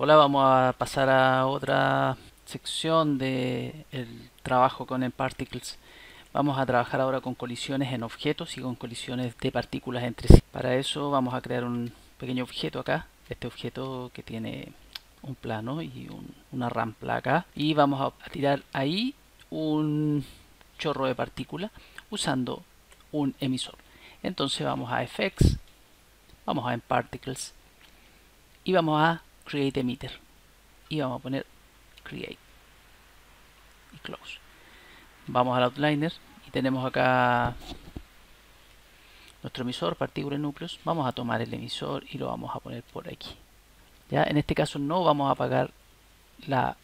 Hola, vamos a pasar a otra sección de el trabajo con el Particles. Vamos a trabajar ahora con colisiones en objetos y con colisiones de partículas entre sí. Para eso vamos a crear un pequeño objeto acá, este objeto que tiene un plano y una rampla acá, y vamos a tirar ahí un chorro de partícula usando un emisor. Entonces vamos a Effects, vamos a en Particles y vamos a Create Emitter y vamos a poner Create y Close. Vamos al Outliner y tenemos acá nuestro emisor, partícula y núcleos. Vamos a tomar el emisor y lo vamos a poner por aquí. Ya, en este caso no vamos a apagar la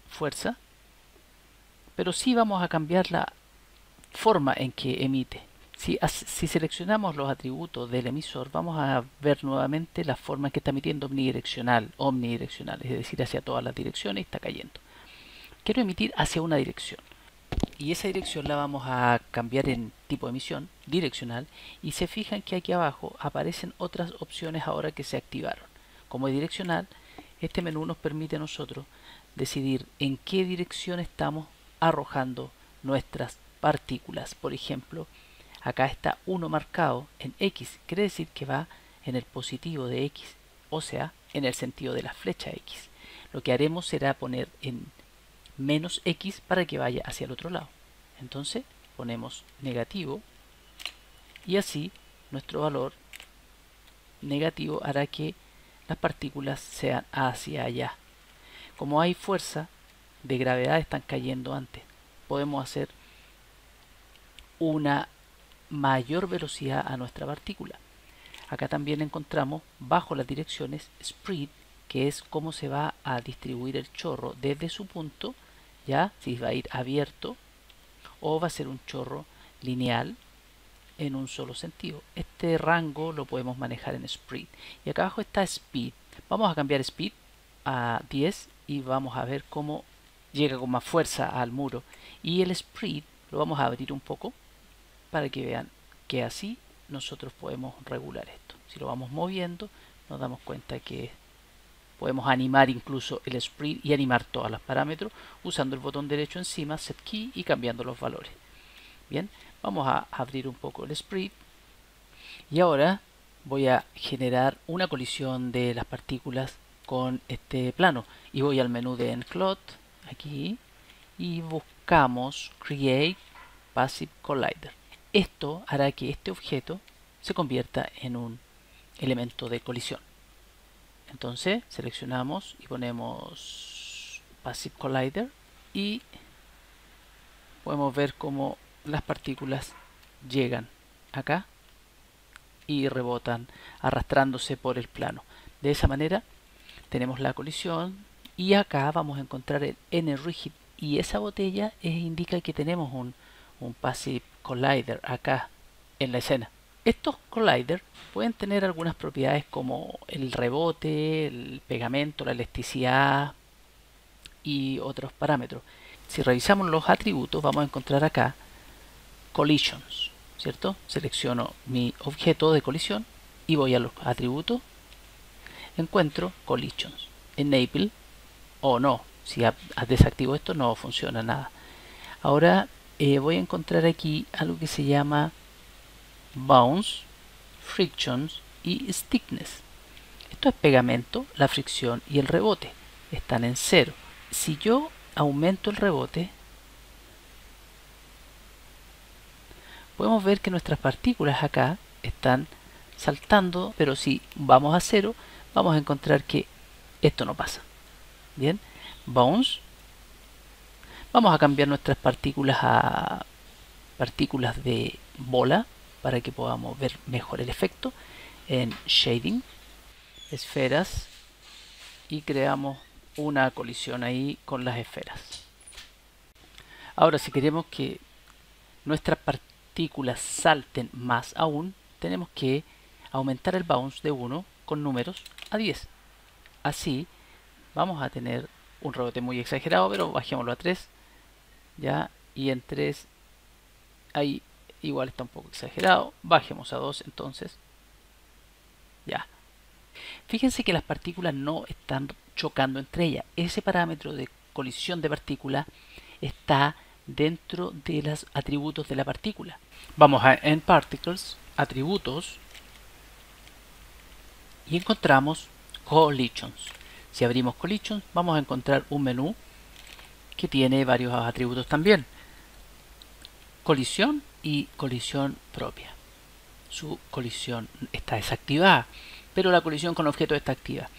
fuerza, pero sí vamos a cambiar la forma en que emite. Si seleccionamos los atributos del emisor, vamos a ver nuevamente la forma en que está emitiendo omnidireccional, es decir, hacia todas las direcciones y está cayendo. Quiero emitir hacia una dirección, y esa dirección la vamos a cambiar en tipo de emisión direccional, y se fijan que aquí abajo aparecen otras opciones ahora que se activaron. Como es direccional, este menú nos permite a nosotros decidir en qué dirección estamos arrojando nuestras partículas. Por ejemplo, acá está 1 marcado en X, quiere decir que va en el positivo de X, o sea, en el sentido de la flecha X. Lo que haremos será poner en menos X para que vaya hacia el otro lado. Entonces ponemos negativo y así nuestro valor negativo hará que las partículas sean hacia allá. Como hay fuerza de gravedad, están cayendo antes. Podemos hacer una mayor velocidad a nuestra partícula. Acá también encontramos bajo las direcciones spread, que es cómo se va a distribuir el chorro desde su punto, ya si va a ir abierto o va a ser un chorro lineal en un solo sentido. Este rango lo podemos manejar en spread. Y acá abajo está speed. Vamos a cambiar speed a 10 y vamos a ver cómo llega con más fuerza al muro. Y el spread lo vamos a abrir un poco para que vean que así nosotros podemos regular esto. Si lo vamos moviendo, nos damos cuenta que podemos animar incluso el spread y animar todos los parámetros usando el botón derecho encima, set key, y cambiando los valores. Bien, vamos a abrir un poco el spread y ahora voy a generar una colisión de las partículas con este plano, y voy al menú de Enclot aquí y buscamos Create Passive Collider. Esto hará que este objeto se convierta en un elemento de colisión. Entonces seleccionamos y ponemos Passive Collider y podemos ver cómo las partículas llegan acá y rebotan arrastrándose por el plano. De esa manera tenemos la colisión, y acá vamos a encontrar el N-Rigid, y esa botella indica que tenemos un Passive Collider acá en la escena. Estos colliders pueden tener algunas propiedades como el rebote, el pegamento, la elasticidad y otros parámetros. Si revisamos los atributos, vamos a encontrar acá collisions, ¿cierto? Selecciono mi objeto de colisión y voy a los atributos, encuentro collisions, enable o no. Si desactivo esto, no funciona nada. Ahora voy a encontrar aquí algo que se llama bounce, frictions y stiffness. Esto es pegamento, la fricción y el rebote. Están en cero. Si yo aumento el rebote, podemos ver que nuestras partículas acá están saltando, pero si vamos a cero, vamos a encontrar que esto no pasa. Bien, bounce. Vamos a cambiar nuestras partículas a partículas de bola para que podamos ver mejor el efecto. En shading, esferas, y creamos una colisión ahí con las esferas. Ahora, si queremos que nuestras partículas salten más aún, tenemos que aumentar el bounce de 1 con números a 10. Así vamos a tener un rebote muy exagerado, pero bajémoslo a 3, ya, y en 3 ahí igual está un poco exagerado. Bajemos a 2 entonces, ya. Fíjense que las partículas no están chocando entre ellas. Ese parámetro de colisión de partículas está dentro de los atributos de la partícula. Vamos a nParticles, atributos, y encontramos collisions. Si abrimos collisions, vamos a encontrar un menú que tiene varios atributos también. Colisión y colisión propia. Su colisión está desactivada, pero la colisión con objetos está activa.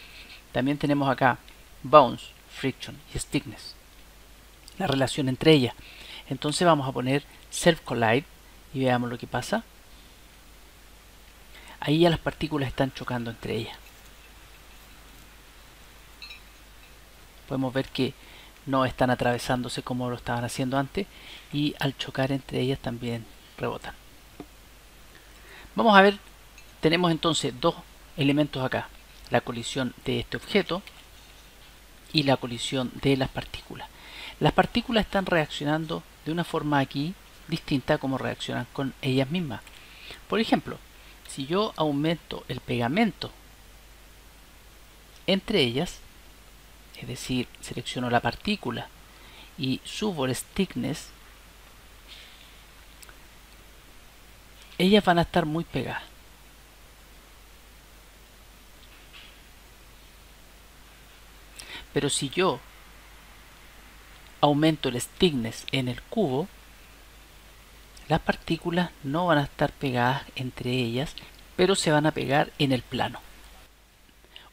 También tenemos acá bounce, friction y stiffness, la relación entre ellas. Entonces vamos a poner self collide y veamos lo que pasa. Ahí ya las partículas están chocando entre ellas. Podemos ver que no están atravesándose como lo estaban haciendo antes, y al chocar entre ellas también rebotan. Vamos a ver, tenemos entonces dos elementos acá: la colisión de este objeto y la colisión de las partículas. Las partículas están reaccionando de una forma aquí distinta a como reaccionan con ellas mismas. Por ejemplo, si yo aumento el pegamento entre ellas, es decir, selecciono la partícula y subo el stiffness, ellas van a estar muy pegadas. Pero si yo aumento el stiffness en el cubo, las partículas no van a estar pegadas entre ellas, pero se van a pegar en el plano.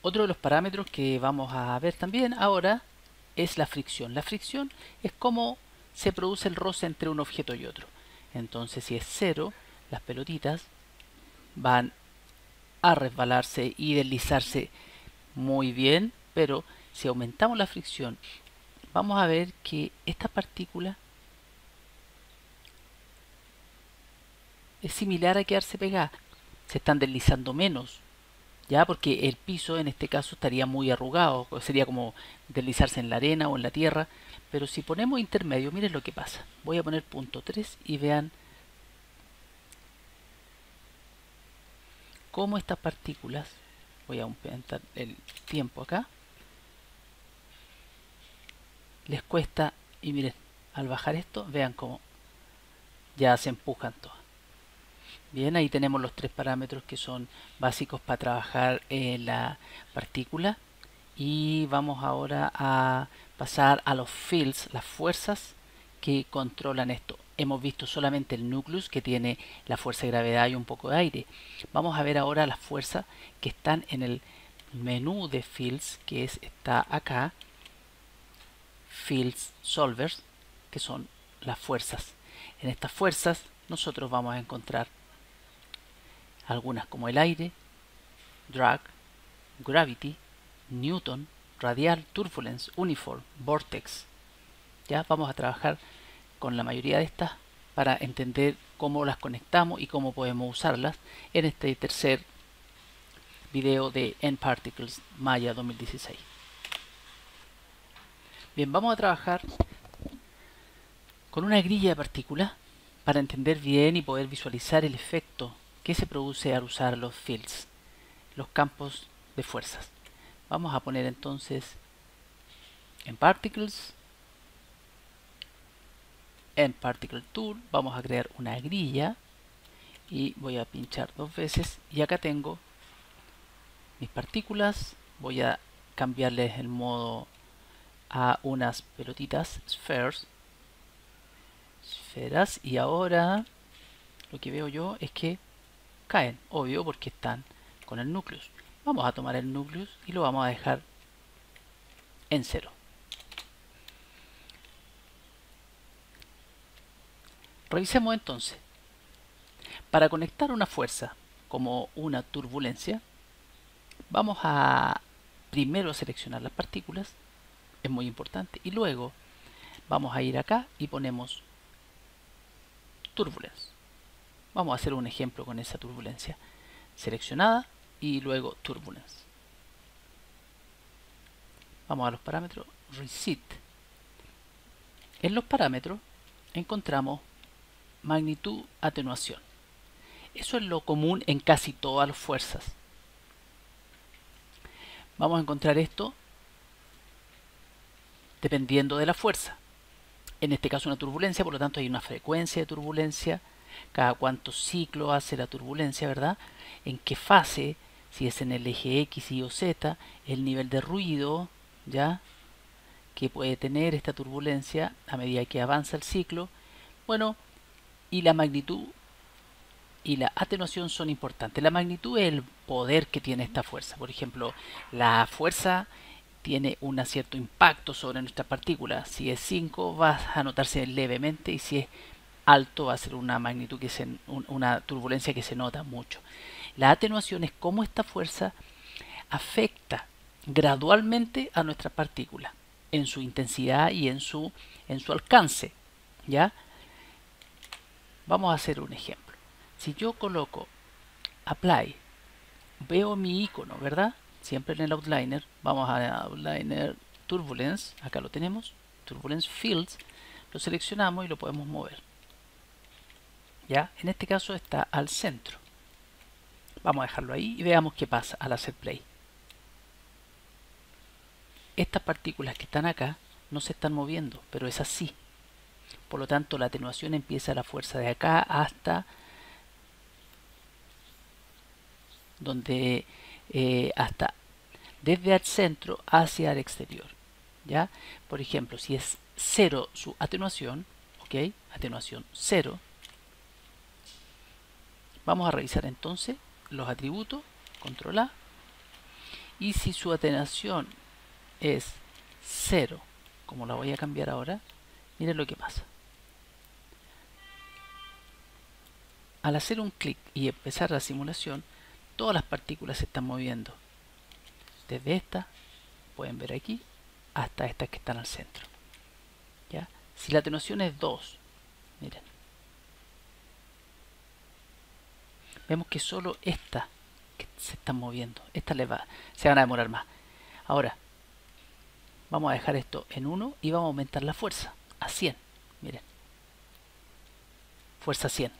Otro de los parámetros que vamos a ver también ahora es la fricción. La fricción es cómo se produce el roce entre un objeto y otro. Entonces, si es 0, las pelotitas van a resbalarse y deslizarse muy bien, pero si aumentamos la fricción, vamos a ver que esta partícula es similar a quedarse pegada. Se están deslizando menos, ya, porque el piso en este caso estaría muy arrugado, sería como deslizarse en la arena o en la tierra. Pero si ponemos intermedio, miren lo que pasa. Voy a poner punto 3 y vean cómo estas partículas, voy a aumentar el tiempo acá, les cuesta, y miren, al bajar esto, vean cómo ya se empujan todas. Bien, ahí tenemos los tres parámetros que son básicos para trabajar en la partícula. Y vamos ahora a pasar a los fields, las fuerzas que controlan esto. Hemos visto solamente el nucleus, que tiene la fuerza de gravedad y un poco de aire. Vamos a ver ahora las fuerzas que están en el menú de fields, que está acá, fields solvers, que son las fuerzas. En estas fuerzas nosotros vamos a encontrar algunas como el aire, drag, gravity, Newton, radial, turbulence, uniform, vortex. Ya vamos a trabajar con la mayoría de estas para entender cómo las conectamos y cómo podemos usarlas en este tercer video de nParticles Maya 2016. Bien, vamos a trabajar con una grilla de partículas para entender bien y poder visualizar el efecto que se produce al usar los fields, los campos de fuerzas. Vamos a poner entonces nParticles, nParticle Tool, vamos a crear una grilla y voy a pinchar dos veces, y acá tengo mis partículas. Voy a cambiarles el modo a unas pelotitas, spheres, esferas, y ahora lo que veo yo es que caen, obvio, porque están con el núcleo. Vamos a tomar el núcleo y lo vamos a dejar en 0. Revisemos entonces. Para conectar una fuerza como una turbulencia, vamos a primero seleccionar las partículas, es muy importante, y luego vamos a ir acá y ponemos turbulence. Vamos a hacer un ejemplo con esa turbulencia seleccionada y luego turbulence. Vamos a los parámetros, reset. En los parámetros encontramos magnitud, atenuación. Eso es lo común en casi todas las fuerzas. Vamos a encontrar esto dependiendo de la fuerza. En este caso una turbulencia, por lo tanto hay una frecuencia de turbulencia, cada cuántos ciclos hace la turbulencia, ¿verdad? En qué fase, si es en el eje X, Y o Z, el nivel de ruido, ¿ya? Que puede tener esta turbulencia a medida que avanza el ciclo. Bueno, y la magnitud y la atenuación son importantes. La magnitud es el poder que tiene esta fuerza. Por ejemplo, la fuerza tiene un cierto impacto sobre nuestras partículas. Si es 5 va a notarse levemente, y si es alto va a ser una magnitud una turbulencia que se nota mucho. La atenuación es cómo esta fuerza afecta gradualmente a nuestras partículas en su intensidad y en su alcance, ¿ya? Vamos a hacer un ejemplo. Si yo coloco Apply, veo mi icono, ¿verdad? Siempre en el outliner. Vamos a outliner Turbulence, acá lo tenemos, Turbulence Fields, lo seleccionamos y lo podemos mover. ¿Ya? En este caso está al centro. Vamos a dejarlo ahí y veamos qué pasa al hacer play. Estas partículas que están acá no se están moviendo, pero es así. Por lo tanto, la atenuación empieza a la fuerza de acá hasta donde hasta desde el centro hacia el exterior. ¿Ya? Por ejemplo, si es 0 su atenuación, ¿ok? Atenuación 0. Vamos a revisar entonces los atributos, control A, y si su atenuación es 0, como la voy a cambiar ahora, miren lo que pasa. Al hacer un clic y empezar la simulación, todas las partículas se están moviendo. Desde esta, pueden ver aquí, hasta estas que están al centro. ¿Ya? Si la atenuación es 2, miren, vemos que solo estas que se están moviendo, estas se van a demorar más. Ahora, vamos a dejar esto en 1 y vamos a aumentar la fuerza a 100. Miren, fuerza 100.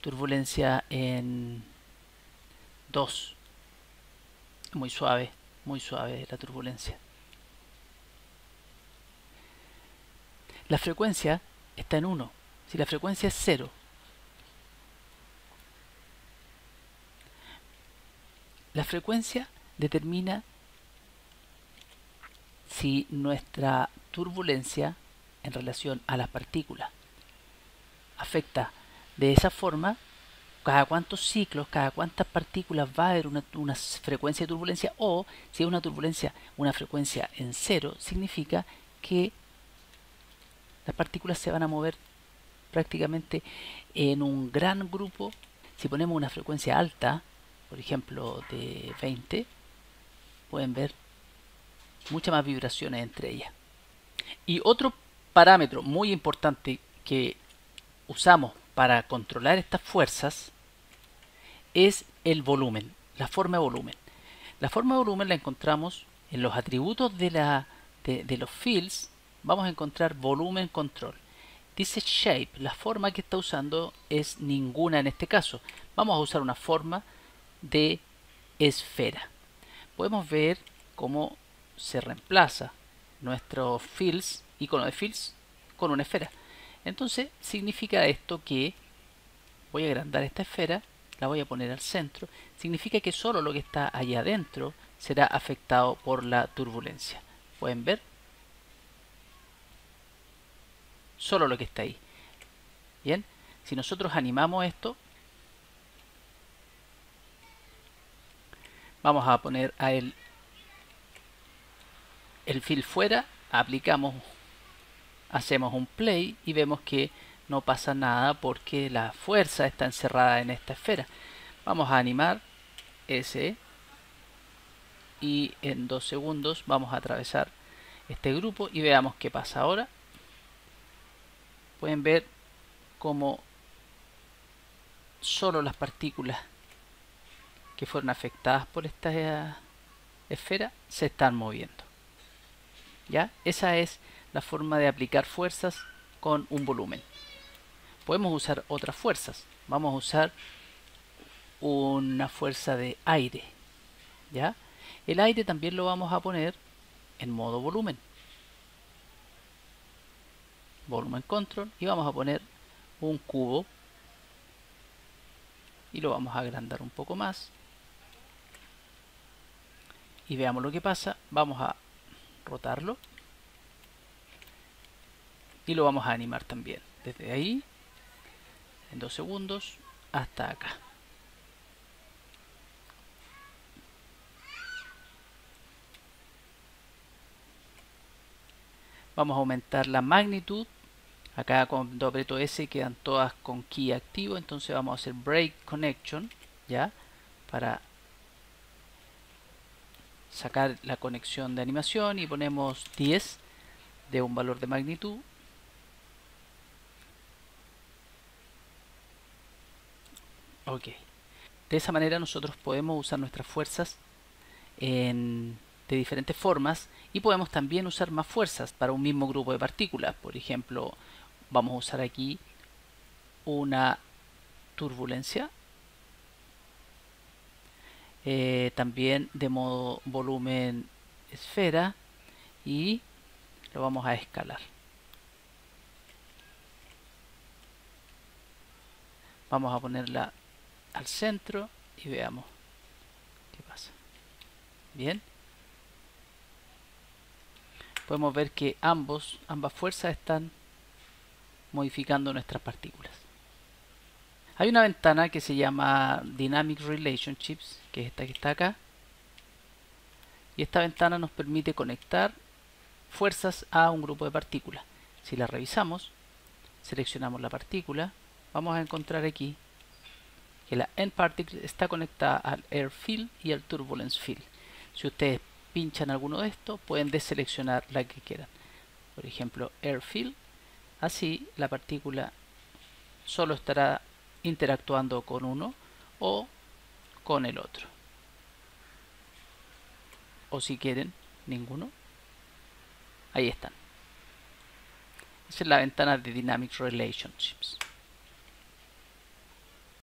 Turbulencia en 2. Muy suave la turbulencia. La frecuencia está en 1. Si la frecuencia es 0, la frecuencia determina si nuestra turbulencia en relación a las partículas afecta de esa forma, cada cuántos ciclos, cada cuántas partículas va a haber una frecuencia de turbulencia, o si es una turbulencia, una frecuencia en 0, significa que las partículas se van a mover prácticamente en un gran grupo. Si ponemos una frecuencia alta, por ejemplo de 20, pueden ver muchas más vibraciones entre ellas. Y otro parámetro muy importante que usamos para controlar estas fuerzas es el volumen, la forma de volumen. La forma de volumen la encontramos en los atributos de los fields. Vamos a encontrar volumen control. Dice shape, la forma que está usando es ninguna en este caso. Vamos a usar una forma de esfera. Podemos ver cómo se reemplaza nuestro fields, icono de fields, con una esfera. Entonces significa esto que voy a agrandar esta esfera, la voy a poner al centro. Significa que solo lo que está allá adentro será afectado por la turbulencia. ¿Pueden ver? Solo lo que está ahí. Bien, si nosotros animamos esto, vamos a poner a el field fuera, aplicamos, hacemos un play y vemos que no pasa nada porque la fuerza está encerrada en esta esfera. Vamos a animar ese y en 2 segundos vamos a atravesar este grupo y veamos qué pasa ahora. Pueden ver cómo solo las partículas que fueron afectadas por esta esfera se están moviendo. ¿Ya? Esa es la forma de aplicar fuerzas con un volumen. Podemos usar otras fuerzas. Vamos a usar una fuerza de aire. ¿Ya? El aire también lo vamos a poner en modo volumen. volumen control, y vamos a poner un cubo y lo vamos a agrandar un poco más y veamos lo que pasa. Vamos a rotarlo y lo vamos a animar también desde ahí en 2 segundos hasta acá. Vamos a aumentar la magnitud. Acá cuando aprieto S quedan todas con key activo, entonces vamos a hacer break connection, ya, para sacar la conexión de animación, y ponemos 10 de un valor de magnitud. Ok. De esa manera nosotros podemos usar nuestras fuerzas de diferentes formas, y podemos también usar más fuerzas para un mismo grupo de partículas. Por ejemplo, vamos a usar aquí una turbulencia, también de modo volumen esfera, y lo vamos a escalar. Vamos a ponerla al centro y veamos qué pasa. Bien, podemos ver que ambas fuerzas están modificando nuestras partículas. Hay una ventana que se llama Dynamic Relationships, que es esta que está acá, y esta ventana nos permite conectar fuerzas a un grupo de partículas. Si la revisamos, seleccionamos la partícula, vamos a encontrar aquí que la end particle está conectada al air field y al turbulence field. Si ustedes pinchan alguno de estos, pueden deseleccionar la que quieran. Por ejemplo, air field. Así la partícula solo estará interactuando con uno o con el otro. O si quieren, ninguno. Ahí están. Esa es la ventana de Dynamic Relationships.